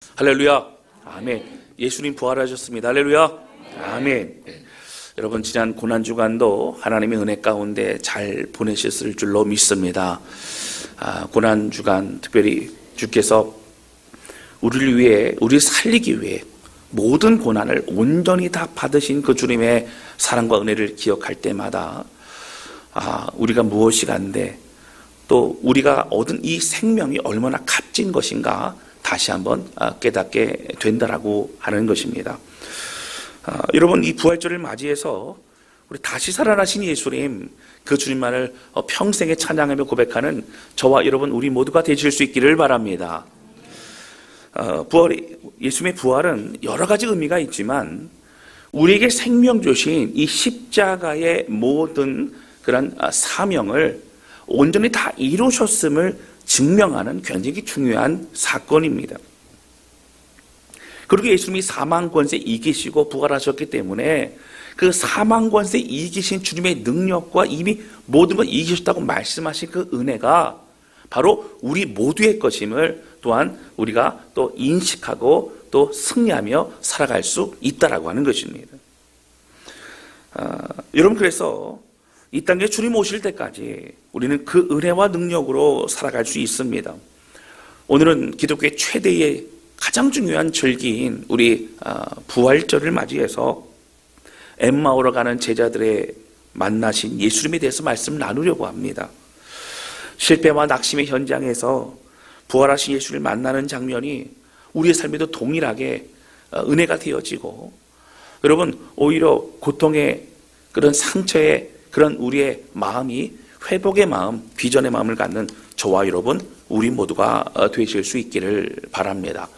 할렐루야. 아멘. 예수님 부활하셨습니다. 할렐루야. 아멘. 여러분, 지난 고난주간도 하나님의 은혜 가운데 잘 보내셨을 줄로 믿습니다. 고난주간 특별히 주께서 우리를 위해, 우리를 살리기 위해 모든 고난을 온전히 다 받으신 그 주님의 사랑과 은혜를 기억할 때마다 우리가 무엇이 간데 또 우리가 얻은 이 생명이 얼마나 값진 것인가 다시 한번 깨닫게 된다라고 하는 것입니다. 여러분, 이 부활절을 맞이해서 우리 다시 살아나신 예수님, 그 주님만을 평생에 찬양하며 고백하는 저와 여러분 우리 모두가 되실 수 있기를 바랍니다. 예수님의 부활은 여러 가지 의미가 있지만 우리에게 생명 주신 이 십자가의 모든 그런 사명을 온전히 다 이루셨음을 증명하는 굉장히 중요한 사건입니다. 그리고 예수님이 사망 권세 이기시고 부활하셨기 때문에 그 사망 권세 이기신 주님의 능력과 이미 모든 걸 이기셨다고 말씀하신 그 은혜가 바로 우리 모두의 것임을 또한 우리가 또 인식하고 또 승리하며 살아갈 수 있다라고 하는 것입니다. 여러분, 그래서 이 땅에 주님 오실 때까지 우리는 그 은혜와 능력으로 살아갈 수 있습니다. 오늘은 기독교의 최대의 가장 중요한 절기인 우리 부활절을 맞이해서 엠마오로 가는 제자들의 만나신 예수님에 대해서 말씀을 나누려고 합니다. 실패와 낙심의 현장에서 부활하신 예수를 만나는 장면이 우리의 삶에도 동일하게 은혜가 되어지고, 여러분, 오히려 고통의 그런 상처의 그런 우리의 마음이 회복의 마음, 비전의 마음을 갖는 저와 여러분 우리 모두가 되실 수 있기를 바랍니다.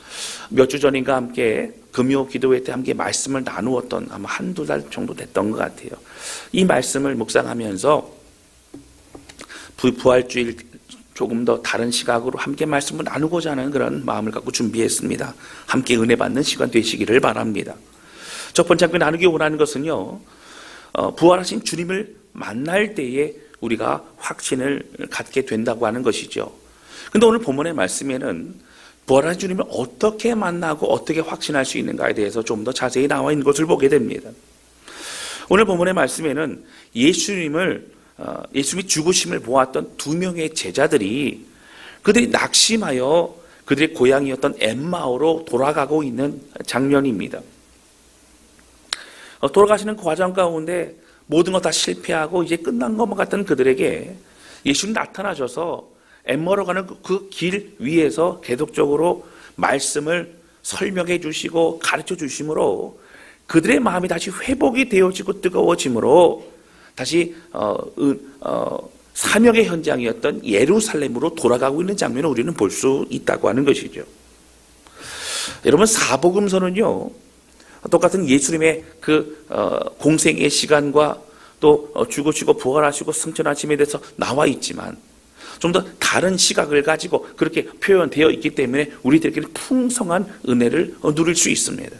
몇 주 전인가 함께 금요 기도회 때 함께 말씀을 나누었던 아마 한두 달 정도 됐던 것 같아요. 이 말씀을 묵상하면서 부활주일 조금 더 다른 시각으로 함께 말씀을 나누고자 하는 그런 마음을 갖고 준비했습니다. 함께 은혜 받는 시간 되시기를 바랍니다. 첫 번째 함께 나누기 원하는 것은요, 부활하신 주님을 만날 때에 우리가 확신을 갖게 된다고 하는 것이죠. 근데 오늘 본문의 말씀에는 부활하신 주님을 어떻게 만나고 어떻게 확신할 수 있는가에 대해서 좀 더 자세히 나와 있는 것을 보게 됩니다. 오늘 본문의 말씀에는 예수님이 죽으심을 보았던 두 명의 제자들이 그들이 낙심하여 그들의 고향이었던 엠마오로 돌아가고 있는 장면입니다. 돌아가시는 과정 가운데 모든 것 다 실패하고 이제 끝난 것만 같던 그들에게 예수님 나타나셔서 엠마오로 가는 그 길 위에서 계속적으로 말씀을 설명해 주시고 가르쳐 주심으로 그들의 마음이 다시 회복이 되어지고 뜨거워짐으로 다시 사명의 현장이었던 예루살렘으로 돌아가고 있는 장면을 우리는 볼 수 있다고 하는 것이죠. 여러분, 사복음서는요, 똑같은 예수님의 그 공생의 시간과 또 죽으시고 부활하시고 승천하심에 대해서 나와 있지만 좀 더 다른 시각을 가지고 그렇게 표현되어 있기 때문에 우리들에게 풍성한 은혜를 누릴 수 있습니다.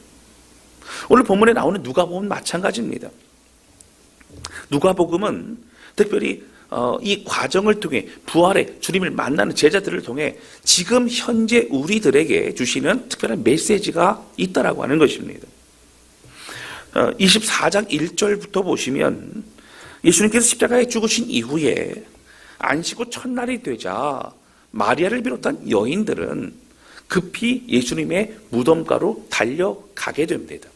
오늘 본문에 나오는 누가복음 마찬가지입니다. 누가복음은 특별히 이 과정을 통해 부활의 주님을 만나는 제자들을 통해 지금 현재 우리들에게 주시는 특별한 메시지가 있다라고 하는 것입니다. 24장 1절부터 보시면 예수님께서 십자가에 죽으신 이후에 안식 후 첫날이 되자 마리아를 비롯한 여인들은 급히 예수님의 무덤가로 달려가게 됩니다.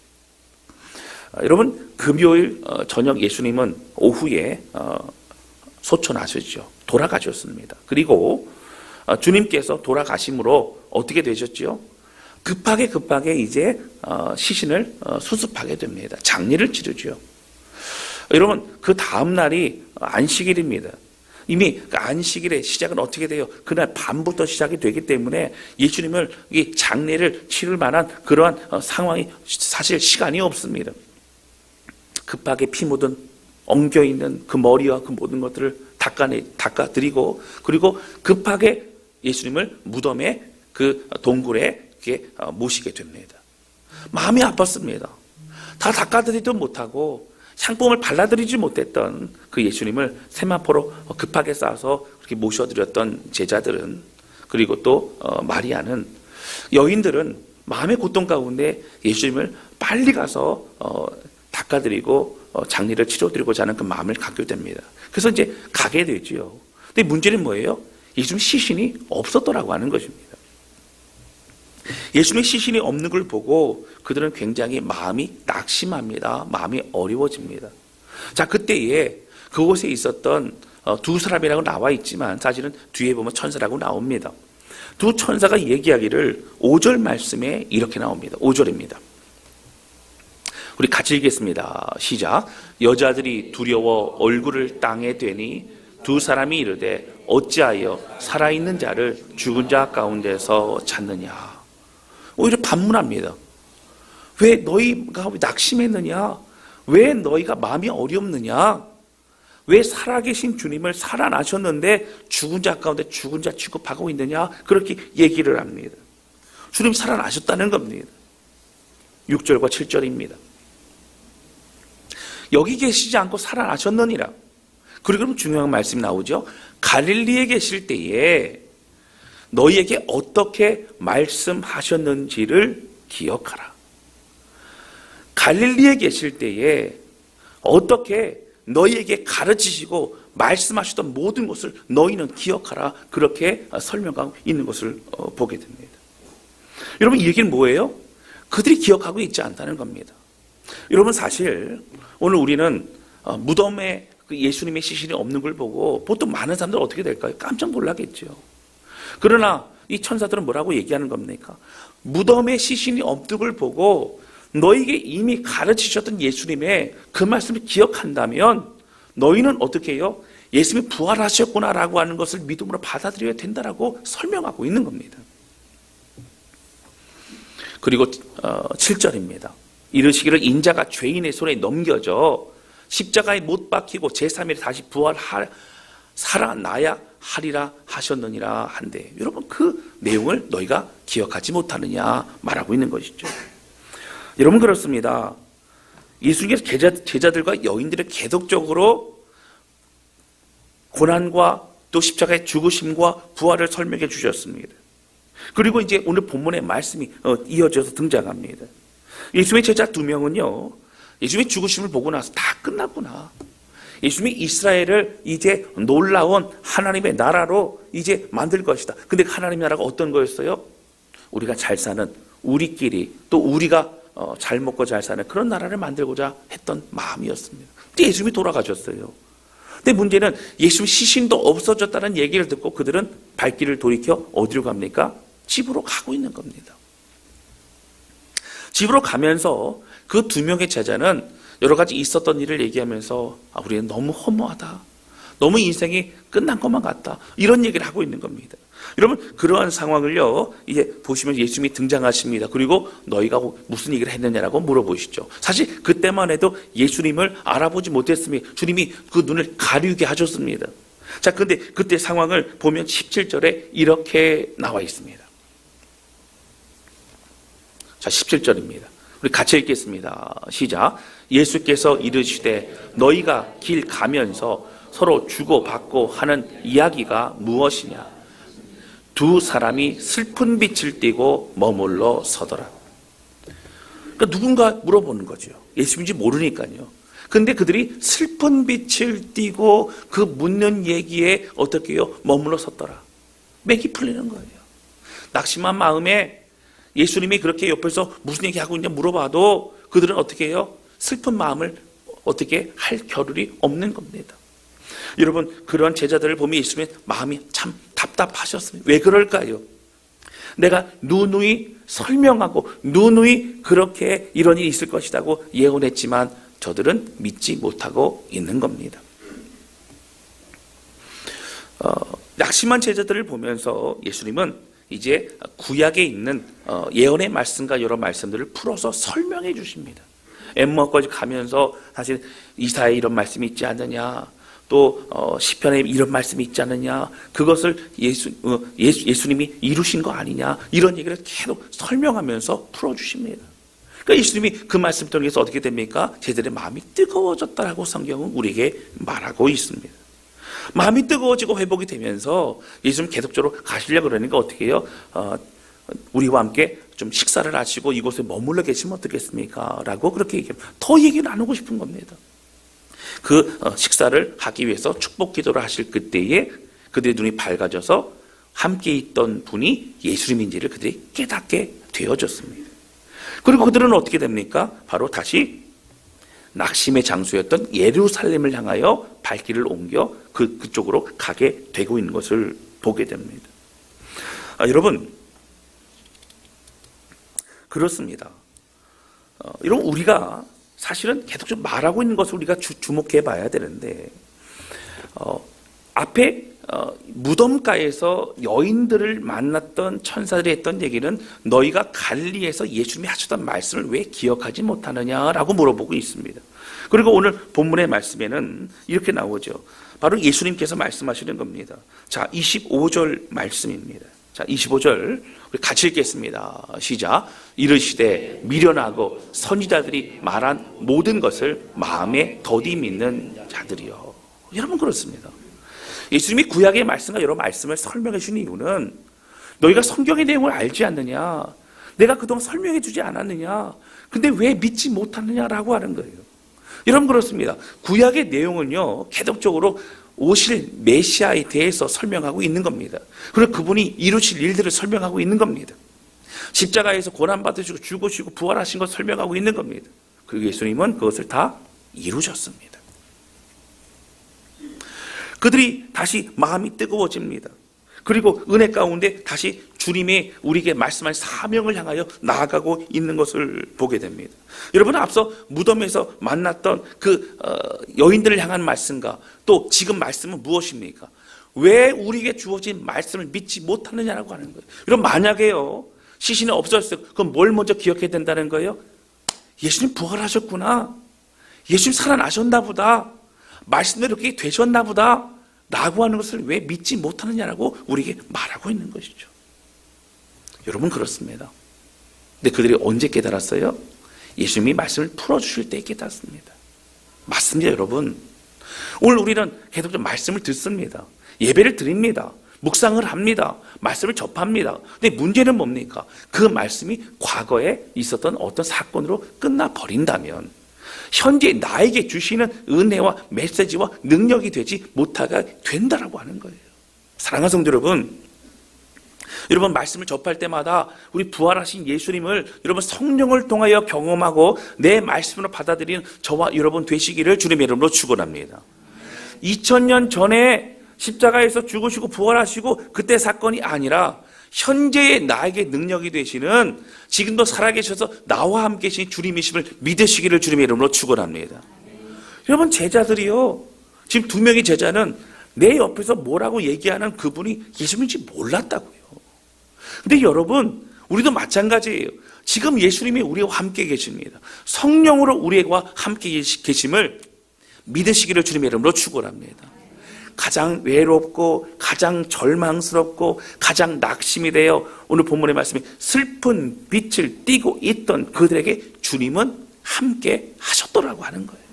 여러분, 금요일 저녁 예수님은 오후에 소천하셨죠. 돌아가셨습니다. 그리고 주님께서 돌아가심으로 어떻게 되셨죠? 급하게 이제 시신을 수습하게 됩니다. 장례를 치르죠. 여러분, 그 다음 날이 안식일입니다. 이미 그 안식일의 시작은 어떻게 돼요? 그날 밤부터 시작이 되기 때문에 예수님을 이 장례를 치를 만한 그러한 상황이 사실 시간이 없습니다. 급하게 피 묻은 엉겨있는 그 머리와 그 모든 것들을 닦아드리고 그리고 급하게 예수님을 무덤의 그 동굴에 모시게 됩니다. 마음이 아팠습니다. 다 닦아드리도 못하고 향품을 발라드리지 못했던 그 예수님을 세마포로 급하게 싸서 그렇게 모셔드렸던 제자들은, 그리고 또 마리아는, 여인들은 마음의 고통 가운데 예수님을 빨리 가서 닦아드리고 장례를 치러드리고자 하는 그 마음을 갖게 됩니다. 그래서 이제 가게 되지요. 근데 문제는 뭐예요? 예수님 시신이 없었더라고 하는 것입니다. 예수님의 시신이 없는 걸 보고 그들은 굉장히 마음이 낙심합니다. 마음이 어려워집니다. 자, 그때에 그곳에 있었던 두 사람이라고 나와 있지만 사실은 뒤에 보면 천사라고 나옵니다. 두 천사가 얘기하기를 5절 말씀에 이렇게 나옵니다. 5절입니다. 우리 같이 읽겠습니다. 시작. 여자들이 두려워 얼굴을 땅에 대니 두 사람이 이르되 어찌하여 살아있는 자를 죽은 자 가운데서 찾느냐. 오히려 반문합니다. 왜 너희가 낙심했느냐? 왜 너희가 마음이 어렵느냐? 왜 살아계신 주님을 살아나셨는데 죽은 자 가운데 죽은 자 취급하고 있느냐? 그렇게 얘기를 합니다. 주님 살아나셨다는 겁니다. 6절과 7절입니다. 여기 계시지 않고 살아나셨느니라. 그리고 그럼 중요한 말씀이 나오죠. 갈릴리에 계실 때에 너희에게 어떻게 말씀하셨는지를 기억하라. 갈릴리에 계실 때에 어떻게 너희에게 가르치시고 말씀하셨던 모든 것을 너희는 기억하라. 그렇게 설명하고 있는 것을 보게 됩니다. 여러분, 이 얘기는 뭐예요? 그들이 기억하고 있지 않다는 겁니다. 여러분, 사실 오늘 우리는 무덤에 예수님의 시신이 없는 걸 보고 보통 많은 사람들 어떻게 될까요? 깜짝 놀라겠죠. 그러나 이 천사들은 뭐라고 얘기하는 겁니까? 무덤에 시신이 없는 걸 보고 너에게 이미 가르치셨던 예수님의 그 말씀을 기억한다면 너희는 어떻게 해요? 예수님이 부활하셨구나라고 하는 것을 믿음으로 받아들여야 된다라고 설명하고 있는 겁니다. 그리고 7절입니다. 이르시기를 인자가 죄인의 손에 넘겨져 십자가에 못 박히고 제3일에 다시 살아나야 하리라 하셨느니라 한데, 여러분 그 내용을 너희가 기억하지 못하느냐 말하고 있는 것이죠. 여러분, 그렇습니다. 예수님께서 제자들과 여인들을 계속적으로 고난과 또 십자가의 죽으심과 부활을 설명해 주셨습니다. 그리고 이제 오늘 본문의 말씀이 이어져서 등장합니다. 예수님의 제자 2명은요, 예수님의 죽으심을 보고 나서 다 끝났구나. 예수님이 이스라엘을 이제 놀라운 하나님의 나라로 이제 만들 것이다. 근데 하나님의 나라가 어떤 거였어요? 우리가 잘 사는, 우리끼리 또 우리가 잘 먹고 잘 사는 그런 나라를 만들고자 했던 마음이었습니다. 근데 예수님이 돌아가셨어요. 근데 문제는 예수님 시신도 없어졌다는 얘기를 듣고 그들은 발길을 돌이켜 어디로 갑니까? 집으로 가고 있는 겁니다. 집으로 가면서 그 2명의 제자는 여러 가지 있었던 일을 얘기하면서 우리는 너무 허무하다. 너무 인생이 끝난 것만 같다. 이런 얘기를 하고 있는 겁니다. 여러분, 그러한 상황을요, 이제 보시면 예수님이 등장하십니다. 그리고 너희가 무슨 얘기를 했느냐라고 물어보시죠. 사실 그때만 해도 예수님을 알아보지 못했습니다. 주님이 그 눈을 가리게 하셨습니다. 자, 근데 그때 상황을 보면 17절에 이렇게 나와 있습니다. 자, 17절입니다. 우리 같이 읽겠습니다. 시작. 예수께서 이르시되 너희가 길 가면서 서로 주고받고 하는 이야기가 무엇이냐? 두 사람이 슬픈 빛을 띠고 머물러 서더라. 그러니까 누군가 물어보는 거죠. 예수인지 모르니까요. 근데 그들이 슬픈 빛을 띠고 그 묻는 얘기에 어떻게 해요? 머물러 섰더라. 맥이 풀리는 거예요. 낙심한 마음에 예수님이 그렇게 옆에서 무슨 얘기하고 있냐 물어봐도 그들은 어떻게 해요? 슬픈 마음을 어떻게 할 겨를이 없는 겁니다. 여러분, 그런 제자들을 보면 예수님의 마음이 참 답답하셨습니다. 왜 그럴까요? 내가 누누이 설명하고 누누이 그렇게 이런 일이 있을 것이라고 예언했지만 저들은 믿지 못하고 있는 겁니다. 낙심한 제자들을 보면서 예수님은 이제 구약에 있는 예언의 말씀과 여러 말씀들을 풀어서 설명해 주십니다. 엠마오까지 가면서 사실 이사야에 이런 말씀이 있지 않느냐, 또 시편에 이런 말씀이 있지 않느냐, 그것을 예수님이 이루신 거 아니냐, 이런 얘기를 계속 설명하면서 풀어주십니다. 그러니까 예수님이 그 말씀 통해서 어떻게 됩니까? 제자들의 마음이 뜨거워졌다라고 성경은 우리에게 말하고 있습니다. 마음이 뜨거워지고 회복이 되면서 예수님 계속적으로 가시려고 그러니까 어떻게 해요? 우리와 함께 좀 식사를 하시고 이곳에 머물러 계시면 어떻겠습니까? 라고 그렇게 얘기합니다. 더 얘기 나누고 싶은 겁니다. 그 식사를 하기 위해서 축복 기도를 하실 그때에 그들의 눈이 밝아져서 함께 있던 분이 예수님인지를 그들이 깨닫게 되어졌습니다. 그리고 그들은 어떻게 됩니까? 바로 다시 낙심의 장소였던 예루살렘을 향하여 발길을 옮겨 그쪽으로 가게 되고 있는 것을 보게 됩니다. 여러분, 그렇습니다. 여러분, 우리가 사실은 계속 말하고 있는 것을 우리가 주목해 봐야 되는데, 앞에 무덤가에서 여인들을 만났던 천사들이 했던 얘기는 너희가 갈릴리에서 예수님이 하셨던 말씀을 왜 기억하지 못하느냐라고 물어보고 있습니다. 그리고 오늘 본문의 말씀에는 이렇게 나오죠. 바로 예수님께서 말씀하시는 겁니다. 자, 25절 말씀입니다. 자, 25절 우리 같이 읽겠습니다. 시작. 이르시되 미련하고 선지자들이 말한 모든 것을 마음에 더디 믿는 자들이요. 여러분, 그렇습니다. 예수님이 구약의 말씀과 여러 말씀을 설명해 주신 이유는 너희가 성경의 내용을 알지 않느냐, 내가 그동안 설명해 주지 않았느냐, 근데 왜 믿지 못하느냐라고 하는 거예요. 여러분, 그렇습니다. 구약의 내용은요, 계속적으로 오실 메시아에 대해서 설명하고 있는 겁니다. 그리고 그분이 이루실 일들을 설명하고 있는 겁니다. 십자가에서 고난받으시고 죽으시고 부활하신 것 설명하고 있는 겁니다. 그리고 예수님은 그것을 다 이루셨습니다. 그들이 다시 마음이 뜨거워집니다. 그리고 은혜 가운데 다시 주님의 우리에게 말씀한 사명을 향하여 나아가고 있는 것을 보게 됩니다. 여러분, 앞서 무덤에서 만났던 그 여인들을 향한 말씀과 또 지금 말씀은 무엇입니까? 왜 우리에게 주어진 말씀을 믿지 못하느냐라고 하는 거예요. 여러분, 만약에요 시신이 없었어요, 그럼 뭘 먼저 기억해야 된다는 거예요? 예수님 부활하셨구나, 예수님 살아나셨나 보다, 말씀대로 그렇게 되셨나 보다 라고 하는 것을 왜 믿지 못하느냐라고 우리에게 말하고 있는 것이죠. 여러분, 그렇습니다. 근데 그들이 언제 깨달았어요? 예수님이 말씀을 풀어주실 때 깨닫습니다. 맞습니다, 여러분. 오늘 우리는 계속 좀 말씀을 듣습니다. 예배를 드립니다. 묵상을 합니다. 말씀을 접합니다. 근데 문제는 뭡니까? 그 말씀이 과거에 있었던 어떤 사건으로 끝나버린다면 현재 나에게 주시는 은혜와 메시지와 능력이 되지 못하게 된다라고 하는 거예요. 사랑하는 성도 여러분, 여러분 말씀을 접할 때마다 우리 부활하신 예수님을 여러분 성령을 통하여 경험하고 내 말씀으로 받아들이는 저와 여러분 되시기를 주님의 이름으로 축원합니다. 2000년 전에 십자가에서 죽으시고 부활하시고 그때 사건이 아니라 현재의 나에게 능력이 되시는 지금도 살아계셔서 나와 함께 계신 주님이심을 믿으시기를 주님의 이름으로 축원합니다. 여러분, 제자들이요, 지금 2명의 제자는 내 옆에서 뭐라고 얘기하는 그분이 예수님인지 몰랐다고요. 근데 여러분, 우리도 마찬가지예요. 지금 예수님이 우리와 함께 계십니다. 성령으로 우리와 함께 계심을 믿으시기를 주님의 이름으로 축원합니다. 가장 외롭고 가장 절망스럽고 가장 낙심이 되어 오늘 본문의 말씀이 슬픈 빛을 띠고 있던 그들에게 주님은 함께 하셨더라고 하는 거예요.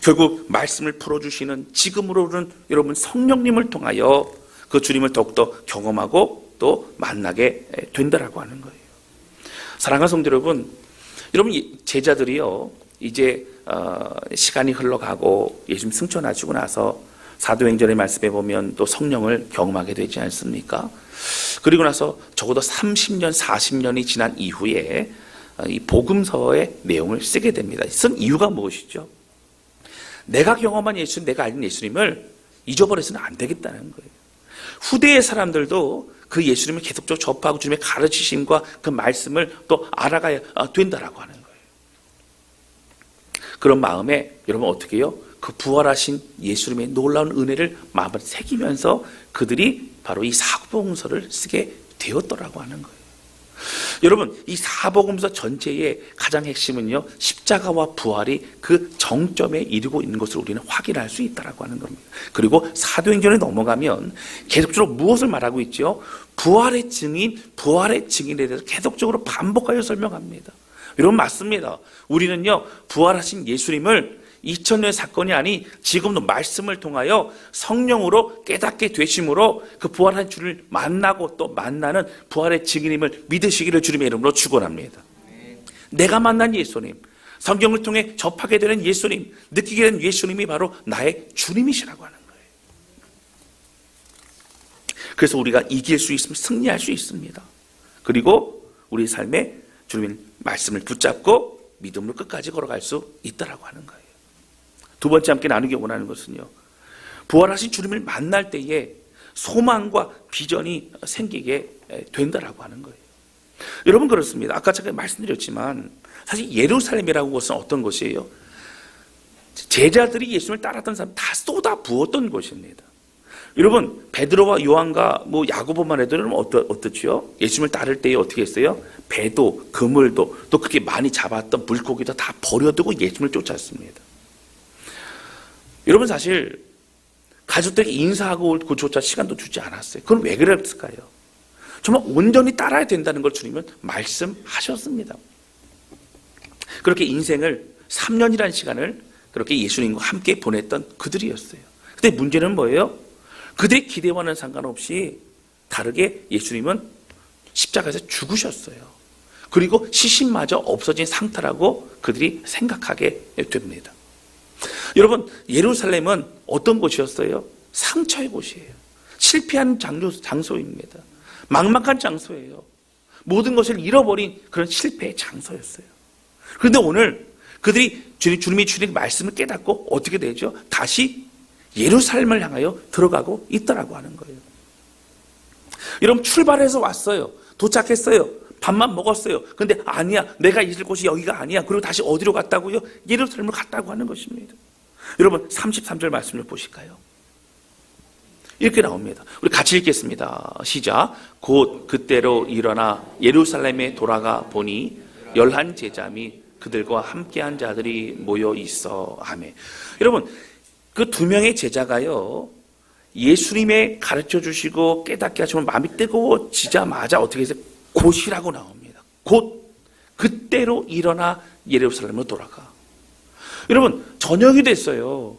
결국 말씀을 풀어주시는 지금으로는 여러분 성령님을 통하여 그 주님을 더욱더 경험하고 또 만나게 된다라고 하는 거예요. 사랑하는 성도 여러분, 여러분 제자들이요 이제 시간이 흘러가고 예수님 승천하시고 나서 사도행전의 말씀에 보면 또 성령을 경험하게 되지 않습니까? 그리고 나서 적어도 30년, 40년이 지난 이후에 이 복음서의 내용을 쓰게 됩니다. 쓴 이유가 무엇이죠? 내가 경험한 예수님, 내가 알는 예수님을 잊어버려서는 안 되겠다는 거예요. 후대의 사람들도 그 예수님을 계속적으로 접하고 주님의 가르치심과 그 말씀을 또 알아가야 된다라고 하는 거예요. 그런 마음에 여러분 어떻게 해요? 그 부활하신 예수님의 놀라운 은혜를 마음에 새기면서 그들이 바로 이 사복음서를 쓰게 되었더라고 하는 거예요. 여러분, 이 사복음서 전체의 가장 핵심은요, 십자가와 부활이 그 정점에 이르고 있는 것을 우리는 확인할 수 있다라고 하는 겁니다. 그리고 사도행전에 넘어가면 계속적으로 무엇을 말하고 있죠? 부활의 증인에 대해서 계속적으로 반복하여 설명합니다. 여러분, 맞습니다. 우리는요 부활하신 예수님을 2000년의 사건이 아니 지금도 말씀을 통하여 성령으로 깨닫게 되심으로 그 부활한 주를 만나고 또 만나는 부활의 증인임을 믿으시기를 주님의 이름으로 축원합니다. 내가 만난 예수님, 성경을 통해 접하게 되는 예수님, 느끼게 되는 예수님이 바로 나의 주님이시라고 하는 거예요. 그래서 우리가 이길 수 있으면 승리할 수 있습니다. 그리고 우리 삶에 주님의 말씀을 붙잡고 믿음으로 끝까지 걸어갈 수 있다라고 하는 거예요. 두 번째 함께 나누기 원하는 것은요, 부활하신 주님을 만날 때에 소망과 비전이 생기게 된다라고 하는 거예요. 여러분 그렇습니다. 아까 제가 말씀드렸지만 사실 예루살렘이라는 것은 어떤 곳이에요? 제자들이 예수님을 따랐던 사람 다 쏟아 부었던 곳입니다. 여러분 베드로와 요한과 야고보만 해도 어떻죠? 예수님을 따를 때에 어떻게 했어요? 배도 그물도 또 그렇게 많이 잡았던 물고기도 다 버려두고 예수님을 쫓았습니다. 여러분 사실 가족들에게 인사하고 올 그조차 시간도 주지 않았어요. 그건 왜 그랬을까요? 정말 온전히 따라야 된다는 걸 주님은 말씀하셨습니다. 그렇게 인생을 3년이라는 시간을 그렇게 예수님과 함께 보냈던 그들이었어요. 근데 문제는 뭐예요? 그들의 기대와는 상관없이 다르게 예수님은 십자가에서 죽으셨어요. 그리고 시신마저 없어진 상태라고 그들이 생각하게 됩니다. 여러분 예루살렘은 어떤 곳이었어요? 상처의 곳이에요. 실패한 장소입니다. 막막한 장소예요. 모든 것을 잃어버린 그런 실패의 장소였어요. 그런데 오늘 그들이 주님이 주신 말씀을 깨닫고 어떻게 되죠? 다시 예루살렘을 향하여 들어가고 있다라고 하는 거예요. 여러분 출발해서 왔어요. 도착했어요. 밥만 먹었어요. 근데 아니야. 내가 있을 곳이 여기가 아니야. 그리고 다시 어디로 갔다고요? 예루살렘을 갔다고 하는 것입니다. 여러분 33절 말씀 좀 보실까요? 이렇게 나옵니다. 우리 같이 읽겠습니다. 시작. 곧 그때로 일어나 예루살렘에 돌아가 보니 11 제자 및 그들과 함께한 자들이 모여 있어. 아멘. 여러분 그 2명의 제자가요 예수님의 가르쳐 주시고 깨닫게 하시면 마음이 뜨거워지자마자 어떻게 해서 곧이라고 나옵니다. 곧 그때로 일어나 예루살렘으로 돌아가. 여러분 저녁이 됐어요.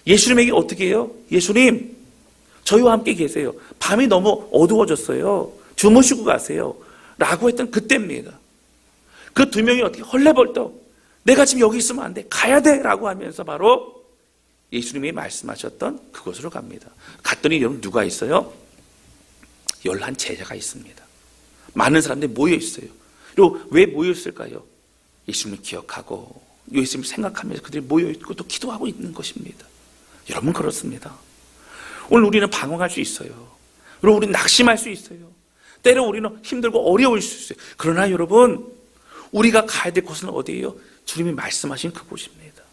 예수님에게 어떻게 해요? 예수님 저희와 함께 계세요. 밤이 너무 어두워졌어요. 주무시고 가세요. 라고 했던 그때입니다. 그 2명이 어떻게 헐레벌떡 내가 지금 여기 있으면 안 돼. 가야 돼. 라고 하면서 바로 예수님이 말씀하셨던 그곳으로 갑니다. 갔더니 여러분 누가 있어요? 11 제자가 있습니다. 많은 사람들이 모여 있어요. 그리고 왜 모여 있을까요? 예수님을 기억하고 예수님을 생각하면서 그들이 모여 있고 또 기도하고 있는 것입니다. 여러분 그렇습니다. 오늘 우리는 방황할 수 있어요. 그리고 우리는 낙심할 수 있어요. 때로 우리는 힘들고 어려울 수 있어요. 그러나 여러분 우리가 가야 될 곳은 어디예요? 주님이 말씀하신 그곳입니다.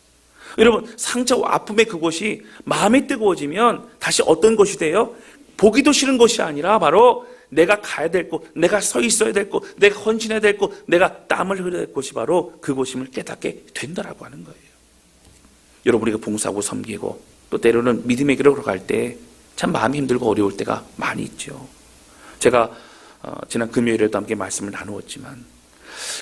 여러분 상처와 아픔의 그곳이 마음이 뜨거워지면 다시 어떤 곳이 돼요? 보기도 싫은 곳이 아니라 바로 내가 가야 될 곳, 내가 서 있어야 될 곳, 내가 헌신해야 될 곳, 내가 땀을 흘려야 될 곳이 바로 그곳임을 깨닫게 된다라고 하는 거예요. 여러분 우리가 봉사하고 섬기고 또 때로는 믿음의 길을 걸어갈 때 참 마음이 힘들고 어려울 때가 많이 있죠. 제가 지난 금요일에도 함께 말씀을 나누었지만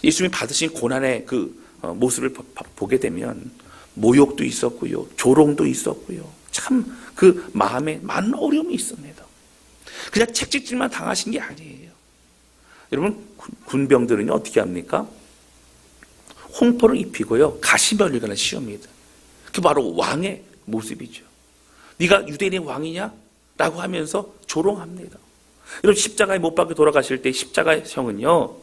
예수님이 받으신 고난의 그 모습을 보게 되면 모욕도 있었고요. 조롱도 있었고요. 참 그 마음에 많은 어려움이 있습니다. 그냥 채찍질만 당하신 게 아니에요. 여러분 군병들은 어떻게 합니까? 홍포를 입히고요. 가시면을 씌웁니다. 그게 바로 왕의 모습이죠. 네가 유대인의 왕이냐? 라고 하면서 조롱합니다. 여러분 십자가에 못 박혀 돌아가실 때 십자가의 형은요.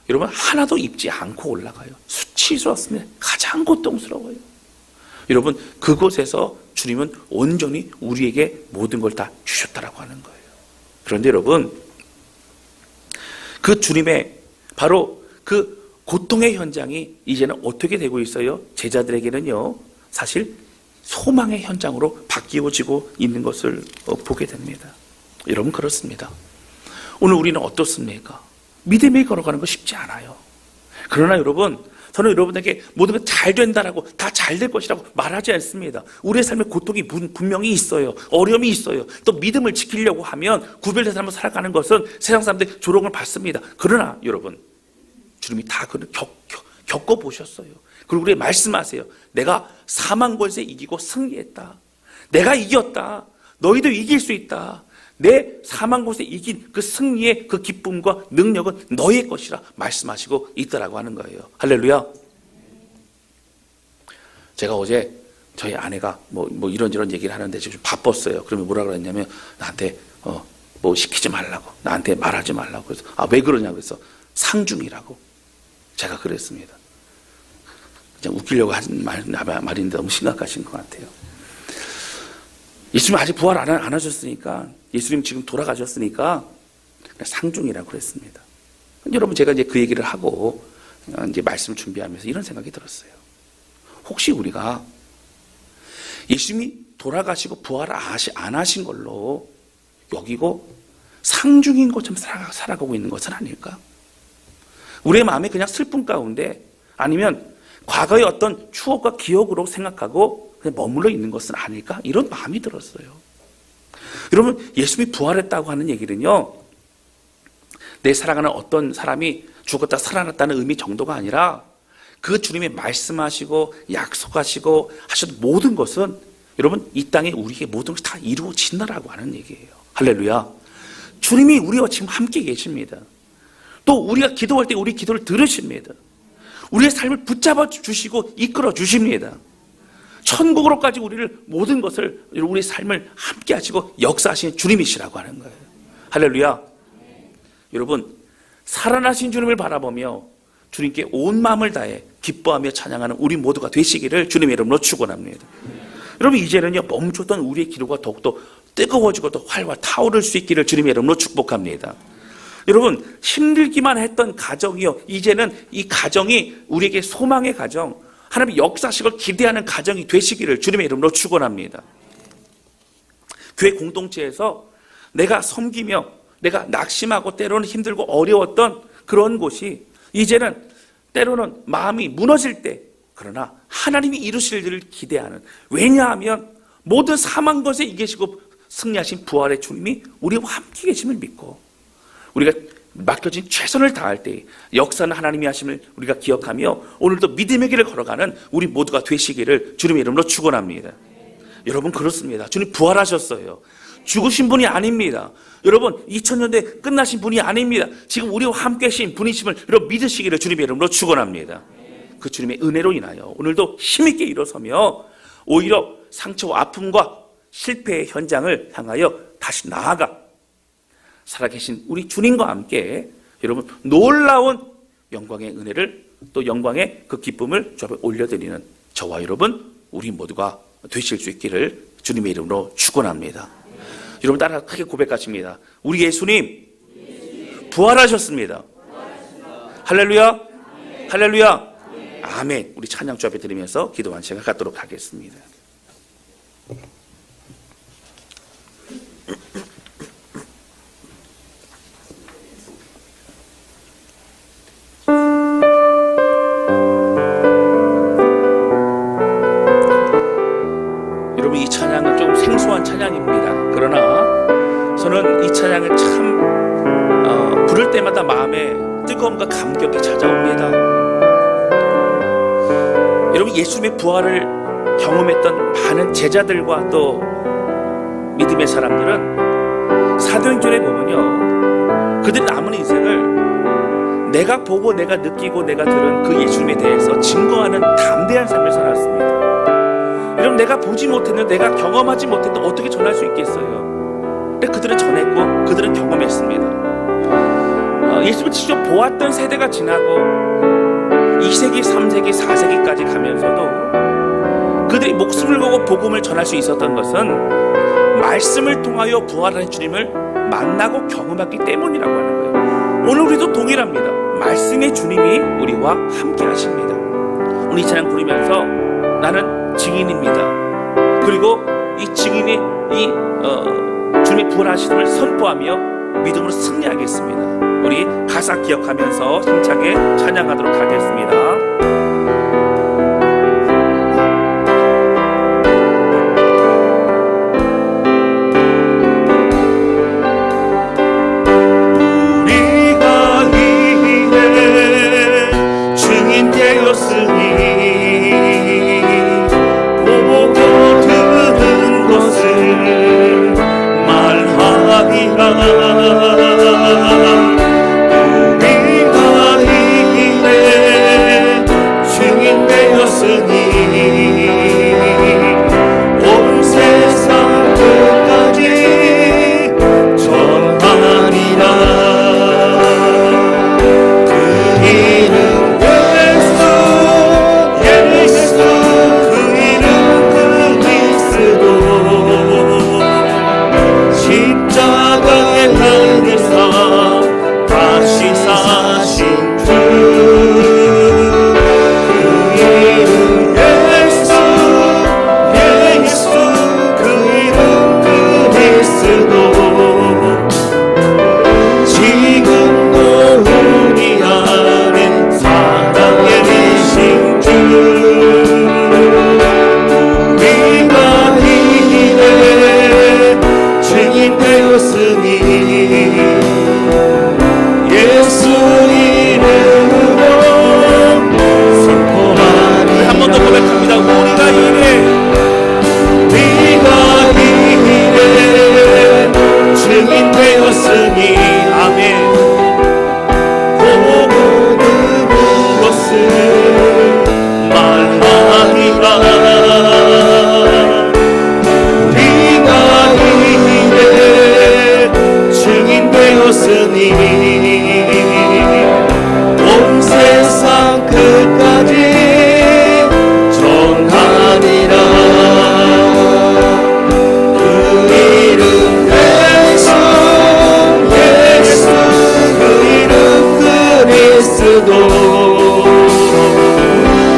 여러분 하나도 입지 않고 올라가요. 수치스럽습니다. 가장 고통스러워요. 여러분 그곳에서 주님은 온전히 우리에게 모든 걸 다 주셨다라고 하는 거예요. 그런데 여러분 그 주님의 바로 그 고통의 현장이 이제는 어떻게 되고 있어요? 제자들에게는요 사실 소망의 현장으로 바뀌어지고 있는 것을 보게 됩니다. 여러분 그렇습니다. 오늘 우리는 어떻습니까? 믿음에 걸어가는 거 쉽지 않아요. 그러나 여러분 저는 여러분에게 모든 것 잘 된다라고 다 잘 될 것이라고 말하지 않습니다. 우리의 삶에 고통이 분명히 있어요. 어려움이 있어요. 또 믿음을 지키려고 하면 구별된 삶을 살아가는 것은 세상 사람들의 조롱을 받습니다. 그러나 여러분 주님이 다 그걸 겪어보셨어요. 그리고 우리 말씀하세요. 내가 사망 권세 이기고 승리했다. 내가 이겼다. 너희도 이길 수 있다. 내 사망 권세 이긴 그 승리의 그 기쁨과 능력은 너의 것이라 말씀하시고 있더라고 하는 거예요. 할렐루야. 제가 어제 저희 아내가 뭐 이런저런 얘기를 하는데 지금 바빴어요. 그러면 뭐라 그랬냐면 나한테 뭐 시키지 말라고, 나한테 말하지 말라고. 그래서 왜 그러냐고. 그래서 상중이라고 제가 그랬습니다. 그냥 웃기려고 한 말인데 너무 심각하신 것 같아요. 예수님 아직 부활 안 하셨으니까, 예수님 지금 돌아가셨으니까 그냥 상중이라고 그랬습니다. 여러분, 제가 이제 그 얘기를 하고 이제 말씀을 준비하면서 이런 생각이 들었어요. 혹시 우리가 예수님이 돌아가시고 부활을 안 하신 걸로 여기고 상중인 것처럼 살아가고 있는 것은 아닐까? 우리의 마음에 그냥 슬픔 가운데, 아니면 과거의 어떤 추억과 기억으로 생각하고 그냥 머물러 있는 것은 아닐까? 이런 마음이 들었어요. 여러분, 예수님이 부활했다고 하는 얘기는요, 내 사랑하는 어떤 사람이 죽었다 살아났다는 의미 정도가 아니라, 그 주님이 말씀하시고 약속하시고 하셨던 모든 것은 여러분, 이 땅에 우리에게 모든 것이 다 이루어진다라고 하는 얘기예요. 할렐루야. 주님이 우리와 지금 함께 계십니다. 또 우리가 기도할 때 우리 기도를 들으십니다. 우리의 삶을 붙잡아 주시고 이끌어 주십니다. 천국으로까지 우리를 모든 것을, 우리의 삶을 함께 하시고 역사하시는 주님이시라고 하는 거예요. 할렐루야. 여러분, 살아나신 주님을 바라보며 주님께 온 마음을 다해 기뻐하며 찬양하는 우리 모두가 되시기를 주님의 이름으로 축원합니다. 여러분, 이제는요, 멈췄던 우리의 기도가 더욱더 뜨거워지고 또 활활 타오를 수 있기를 주님의 이름으로 축복합니다. 여러분, 힘들기만 했던 가정이요, 이제는 이 가정이 우리에게 소망의 가정, 하나님의 역사식을 기대하는 가정이 되시기를 주님의 이름으로 축원합니다. 교회 공동체에서 내가 섬기며 내가 낙심하고 때로는 힘들고 어려웠던 그런 곳이 이제는 때로는 마음이 무너질 때, 그러나 하나님이 이루실 일을 기대하는, 왜냐하면 모든 사망 것에 이기시고 승리하신 부활의 주님이 우리와 함께 계심을 믿고, 우리가 맡겨진 최선을 다할 때 역사는 하나님이 하심을 우리가 기억하며 오늘도 믿음의 길을 걸어가는 우리 모두가 되시기를 주님의 이름으로 축원합니다. 여러분, 그렇습니다. 주님 부활하셨어요. 죽으신 분이 아닙니다. 여러분, 2000년대 끝나신 분이 아닙니다. 지금 우리와 함께 하신 분이심을 여러분 믿으시기를 주님의 이름으로 축원합니다. 그 주님의 은혜로 인하여 오늘도 힘있게 일어서며 오히려 상처와 아픔과 실패의 현장을 향하여 다시 나아가 살아계신 우리 주님과 함께 여러분 놀라운 영광의 은혜를, 또 영광의 그 기쁨을 주 앞에 올려드리는 저와 여러분 우리 모두가 되실 수 있기를 주님의 이름으로 축원합니다. 여러분, 따라 크게 고백하십니다. 우리 예수님 부활하셨습니다. 할렐루야. 할렐루야. 아멘. 우리 찬양 주 앞에 드리면서 기도한 시간 갖도록 하겠습니다. 여러분, 이 찬양은 좀 생소한 찬양입니다. 그러나 저는 이 찬양을 참 부를 때마다 마음에 뜨거움과 감격이 찾아옵니다. 여러분, 예수님의 부활을 경험했던 많은 제자들과 또 믿음의 사람들은 사도행전에 보면요, 그들 남은 인생을 내가 보고 내가 느끼고 내가 들은 그 예수님에 대해서 증거하는 담대한 삶을 살았습니다. 여러분, 내가 보지 못했는데, 내가 경험하지 못했는데 어떻게 전할 수 있겠어요? 근데 그들은 전했고 그들은 경험했습니다. 예수님을 직접 보았던 세대가 지나고 2세기, 3세기, 4세기까지 가면서도 그들이 목숨을 걸고 복음을 전할 수 있었던 것은 말씀을 통하여 부활한 주님을 만나고 경험했기 때문이라고 하는 거예요. 오늘 우리도 동일합니다. 말씀의 주님이 우리와 함께 하십니다. 오늘 이 찬양 부르면서 나는 증인입니다. 그리고 이 증인이 이 주님의 부활하심을 선포하며 믿음으로 승리하겠습니다. 우리 가사 기억하면서 힘차게 찬양하도록 하겠습니다. 우리가 이에 증인 되었으니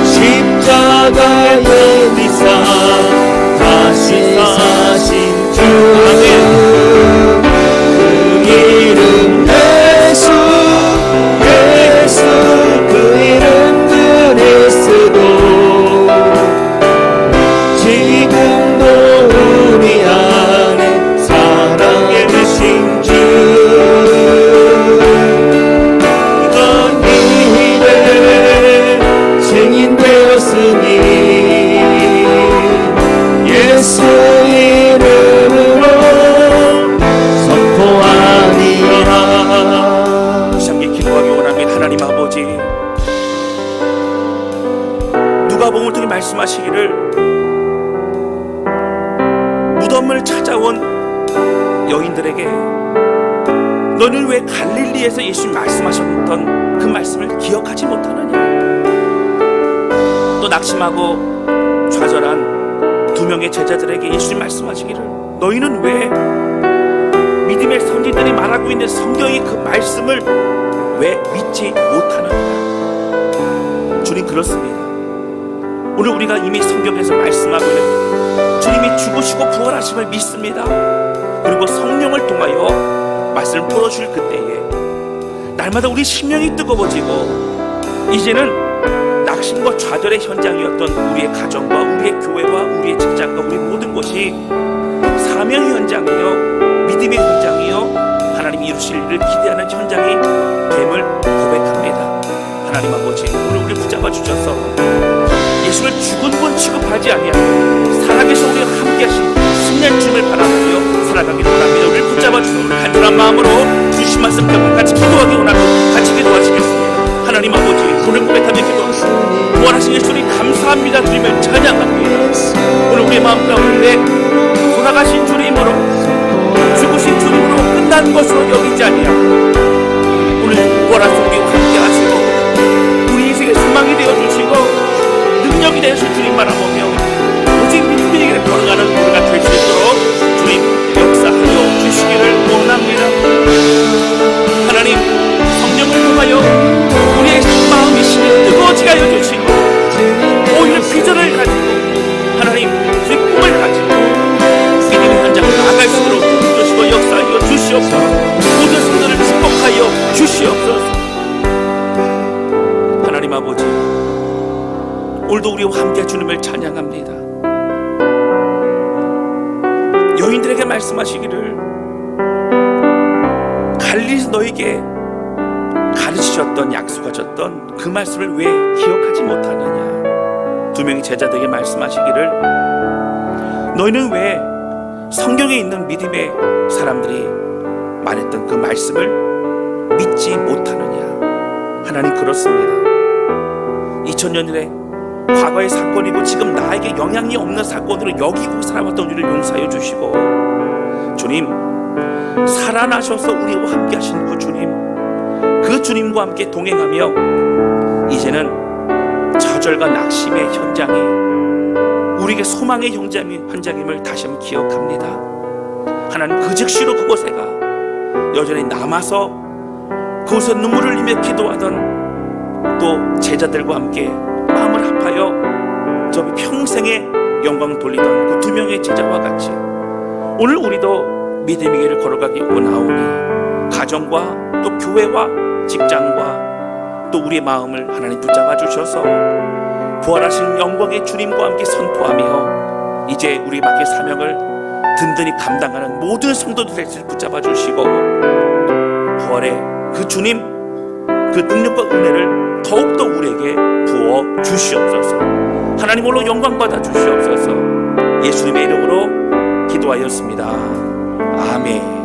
십자가의 미사 다시 사신 주 그 이름 예수 예수 그 이름 그리스도 지금도 우리 안에 살아계신 주 이건 이래 증인되었으니 예수 이름으로 선포하니라. 다시 함께 기도하기 원합니다. 하나님 아버지, 누가복음을 통해 말씀하시기를 무덤을 찾아온 여인들에게 너는 왜 갈릴리에서 예수님 말씀하셨던 그 말씀을 기억하지 못하느냐, 또 낙심하고 좌절한 두 명의 제자들에게 예수님 말씀하시기를 너희는 왜 믿음의 선지들이 말하고 있는 성경의 그 말씀을 왜 믿지 못하느냐. 주님, 그렇습니다. 오늘 우리가 이미 성경에서 말씀하고 있는 주님이 죽으시고 부활하심을 믿습니다. 그리고 성령을 통하여 말씀을 풀어주실 그때에 날마다 우리 심령이 뜨거워지고 이제는 낙심과 좌절의 현장이었던 우리의 가정과 우리의 교회와 우리의 직장과 우리 모든 곳이 사명의 현장이요 믿음의 현장이요 하나님이 이루실 일을 기대하는 현장이 됨을 고백합니다. 하나님 아버지, 오늘 우리 붙잡아 주셔서 예수를 죽은 분 취급하지 아니하고 살아계신 우리와 함께하신 승리한 주님을 바라보며 살아가기를 원합니다. 우리를 붙잡아 주셔서 간절한 마음으로 주신 말씀 펴고 같이 기도하기 원하고 같이 기도하시겠습니다. 하나님 아버지, 오늘 고백하며 기도합니다. 부활하신 예수님 감사합니다. 주님을 찬양합니다. 오늘 우리의 마음 가운데 돌아가신 주님으로 죽으신 주님으로 끝난 것으로 여기지 아니하고 오늘 부활하신 우리와 함께 하시고 우리 인생의 소망이 되어주시고 능력이 되어주신 주님 바라보며 오직 믿음의 길에 걸어가는 우리가 될 수 있도록 주님 역사하여 주시기를 원합니다. 하나님, 성령을 통하여 우리의 마음이 심히 뜨거워지게 하여 주시고 오히려 비전을 가지고 하나님 주의 꿈을 가지고 믿음의 현장을 나아갈 수 있도록 주시고 역사하여 주시옵소서. 모든 성도를 축복하여 주시옵소서. 하나님 아버지, 오늘도 우리와 함께 주님을 찬양합니다. 여인들에게 말씀하시기를 갈릴리에서 너에게 가르치셨던 약속하셨던 그 말씀을 왜 기억하지 못하느냐. 두 명의 제자들에게 말씀하시기를 너희는 왜 성경에 있는 믿음의 사람들이 말했던 그 말씀을 믿지 못하느냐. 하나님, 그렇습니다. 2000년 전에 과거의 사건이고 지금 나에게 영향이 없는 사건으로 여기고 살아왔던 우리를 용서하여 주시고 주님, 살아나셔서 우리와 함께 하신 그 주님, 그 주님과 함께 동행하며 이제는 좌절과 낙심의 현장이 우리에게 소망의 현장임을 다시 한번 기억합니다. 하나님, 그 즉시로 그곳에가 여전히 남아서 그곳에 눈물을 흘리며 기도하던 또 제자들과 함께 마음을 합하여 저 평생의 영광 돌리던 그 두 명의 제자와 같이 오늘 우리도 믿음의 길을 걸어가기 원하오니 가정과 또 교회와 직장과 또 우리의 마음을 하나님 붙잡아 주셔서 부활하신 영광의 주님과 함께 선포하며 이제 우리 밖의 사명을 든든히 감당하는 모든 성도들을 붙잡아 주시고 부활의 그 주님, 그 능력과 은혜를 더욱더 우리에게 부어 주시옵소서. 하나님 홀로 영광 받아 주시옵소서. 예수님의 이름으로 기도하였습니다. 아멘.